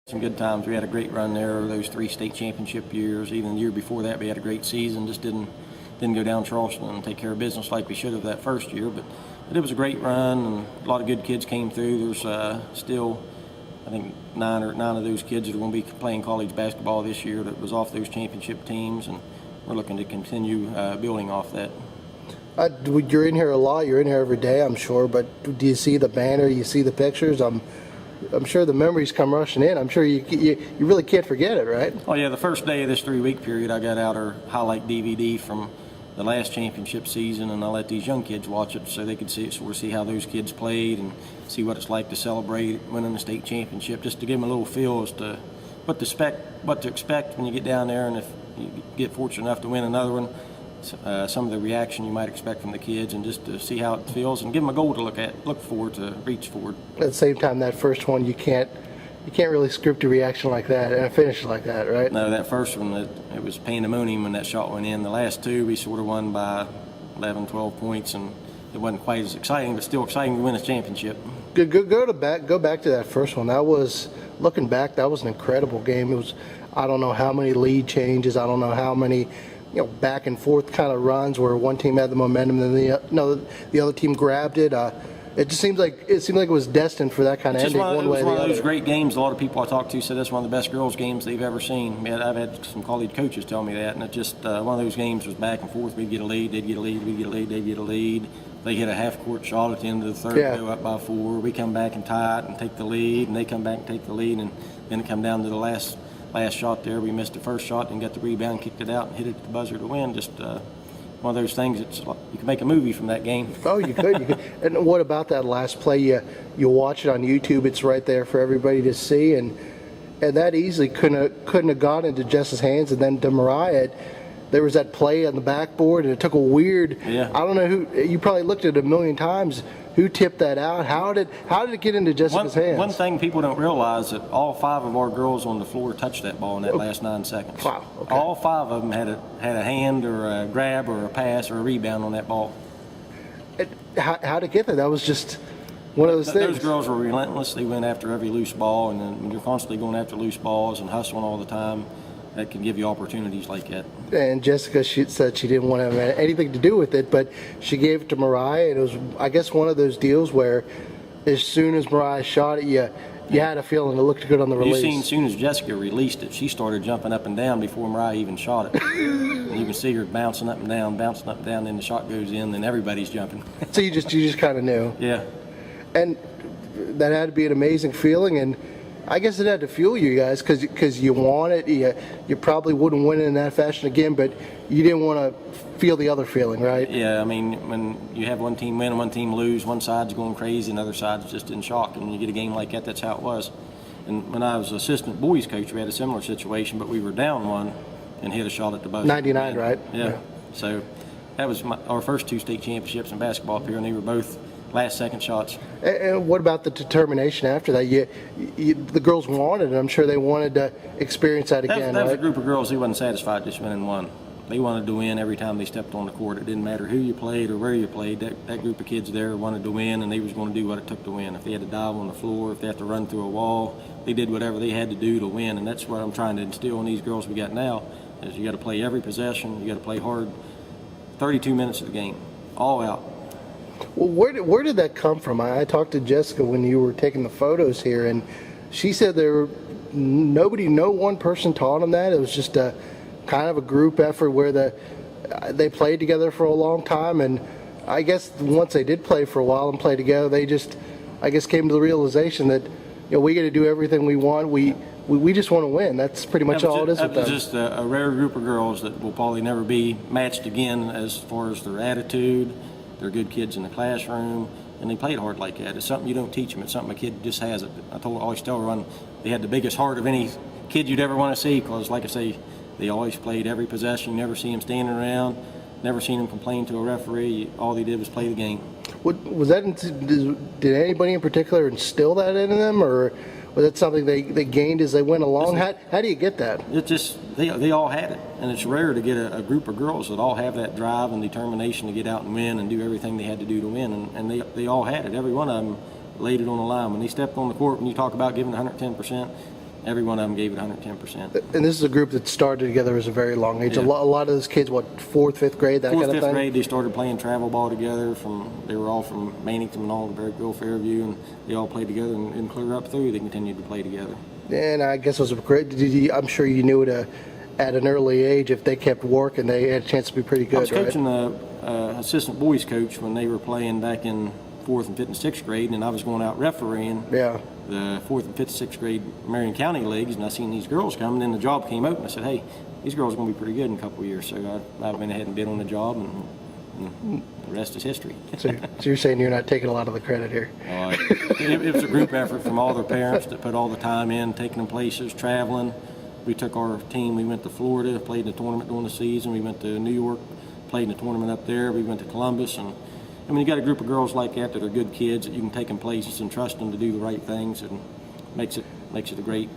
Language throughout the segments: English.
Some good times. We had a great run there those 3 state championship years. Even the year before that, we had a great season. Just didn't go down Charleston and take care of business like we should have that first year. But it was a great run, and a lot of good kids came through. There's still, I think, nine of those kids that are going to be playing college basketball this year that was off those championship teams, and we're looking to continue building off that. You're in here a lot. You're in here every day, I'm sure. But do you see the banner? You see the pictures? I'm sure the memories come rushing in. I'm sure you really can't forget it, right? Oh yeah, the first day of this 3-week period, I got out our highlight DVD from the last championship season, and I let these young kids watch it so they could see how those kids played and see what it's like to celebrate winning the state championship, just to give them a little feel as to what to expect when you get down there, and if you get fortunate enough to win another one, some of the reaction you might expect from the kids, and just to see how it feels and give them a goal to look forward to, reach forward. At the same time, that first one, you can't really script a reaction like that and a finish like that, right? No, that first one, it was pandemonium when that shot went in. The last 2, we sort of won by 11, 12 points, and it wasn't quite as exciting, but still exciting to win a championship. Go back to that first one. That was, looking back, that was an incredible game. It was, I don't know how many lead changes. I don't know how many, back and forth kind of runs where one team had the momentum and the other team grabbed it. It just seemed like it was destined for that kind of ending one way or the other. It was one of those great games. A lot of people I talked to said that's one of the best girls' games they've ever seen. I've had some college coaches tell me that, and it just one of those games was back and forth. We'd get a lead, they'd get a lead, we'd get a lead, they'd get a lead. They hit a half-court shot at the end of the third, go up by 4. We come back and tie it and take the lead, and they come back and take the lead, and then it come down to the last shot there. We missed the first shot and got the rebound, kicked it out, and hit it at the buzzer to win. Just one of those things. It's like you can make a movie from that game. Oh, you could. And what about that last play? You watch it on YouTube. It's right there for everybody to see, and that easily couldn't have got into Jess's hands. And then to Mariah, there was that play on the backboard, and it took a weird. Yeah. I don't know who. You probably looked at it a million times. Who tipped that out? How did it get into Jessica's hands? One thing people don't realize that all 5 of our girls on the floor touched that ball in that last 9 seconds. Wow. Okay. All 5 of them had a hand or a grab or a pass or a rebound on that ball. How to get there? That was just one of those things. Those girls were relentless. They went after every loose ball, and then when you're constantly going after loose balls and hustling all the time, that can give you opportunities like that. And Jessica, she said she didn't want to have anything to do with it, but she gave it to Mariah, and it was, I guess, one of those deals where as soon as Mariah shot it, you had a feeling it looked good on the release. You seen as soon as Jessica released it, she started jumping up and down before Mariah even shot it. And you can see her bouncing up and down, then the shot goes in, then everybody's jumping. So you just kind of knew. Yeah. And that had to be an amazing feeling, and I guess it had to fuel you guys because you want it. You probably wouldn't win it in that fashion again, but you didn't want to feel the other feeling, right? Yeah, I mean, when you have one team win and one team lose, one side's going crazy and the other side's just in shock. And when you get a game like that, that's how it was. And when I was assistant boys coach, we had a similar situation, but we were down 1 and hit a shot at the buzzer. 99, right? Yeah. So that was our first 2 state championships in basketball up here, and they were both last-second shots. And what about the determination after that? The girls wanted it. I'm sure they wanted to experience that again. That was a group of girls who wasn't satisfied just winning 1. They wanted to win every time they stepped on the court. It didn't matter who you played or where you played. That group of kids there wanted to win, and they was going to do what it took to win. If they had to dive on the floor, if they had to run through a wall, they did whatever they had to do to win. And that's what I'm trying to instill in these girls we got now, is you got to play every possession. You got to play hard 32 minutes of the game, all out. Well, where did that come from? I talked to Jessica when you were taking the photos here, and she said no one person taught them that. It was just a kind of a group effort where they played together for a long time, and I guess once they did play for a while and play together, they just, I guess, came to the realization that we got to do everything we want. We just want to win. That's pretty much all it is with them. That was just a rare group of girls that will probably never be matched again as far as their attitude. They're good kids in the classroom, and they played hard like that. It's something you don't teach them. It's something a kid just has. I always tell everyone they had the biggest heart of any kid you'd ever want to see, because, like I say, they always played every possession. You never see them standing around, never seen them complain to a referee. All they did was play the game. Was that? Did anybody in particular instill that into them, or was that something they gained as they went along? How do you get that? It just they all had it, and it's rare to get a group of girls that all have that drive and determination to get out and win and do everything they had to do to win, and they all had it. Every one of them laid it on the line. When they stepped on the court, when you talk about giving 110%, every one of them gave it 110%. And this is a group that started together as a very long age. Yeah. A lot of those kids, what, 4th, 5th grade, that Fourth, kind of fifth thing? grade, they started playing travel ball together. They were all from Mannington and all, Berryville, Fairview, and they all played together and clear up through. They continued to play together. And I guess it was a great. I'm sure you knew it at an early age. If they kept working, they had a chance to be pretty good. I was coaching right? the assistant boys coach when they were playing back in 4th and 5th and 6th grade, and I was going out refereeing Yeah. the 4th and 5th, 6th grade Marion County leagues, and I seen these girls coming. Then the job came open. I said, "Hey, these girls are going to be pretty good in a couple of years." So I went ahead and bid on the job, and the rest is history. So you're saying you're not taking a lot of the credit here? It was a group effort from all their parents that put all the time in, taking them places, traveling. We took our team. We went to Florida, played in the tournament during the season. We went to New York, played in the tournament up there. We went to Columbus, and I mean, you got a group of girls like that are good kids that you can take them places and trust them to do the right things, and makes it a great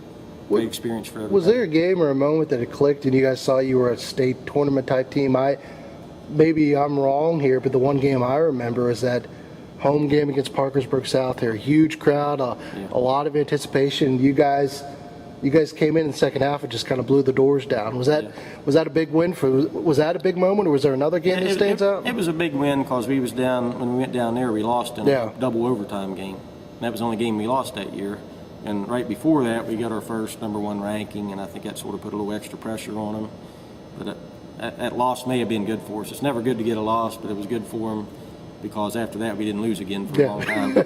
experience for everybody. Was there a game or a moment that it clicked and you guys saw you were a state tournament type team? Maybe I'm wrong here, but the one game I remember is that home game against Parkersburg South. They're a huge crowd, a lot of anticipation. You guys came in the second half and just kind of blew the doors down. Was that a big win was that a big moment, or was there another game that stands out? It was a big win because we was down when we went down there. We lost in a double overtime game. And that was the only game we lost that year. And right before that, we got our first #1 ranking, and I think that sort of put a little extra pressure on them. But that loss may have been good for us. It's never good to get a loss, but it was good for them because after that we didn't lose again for a long time.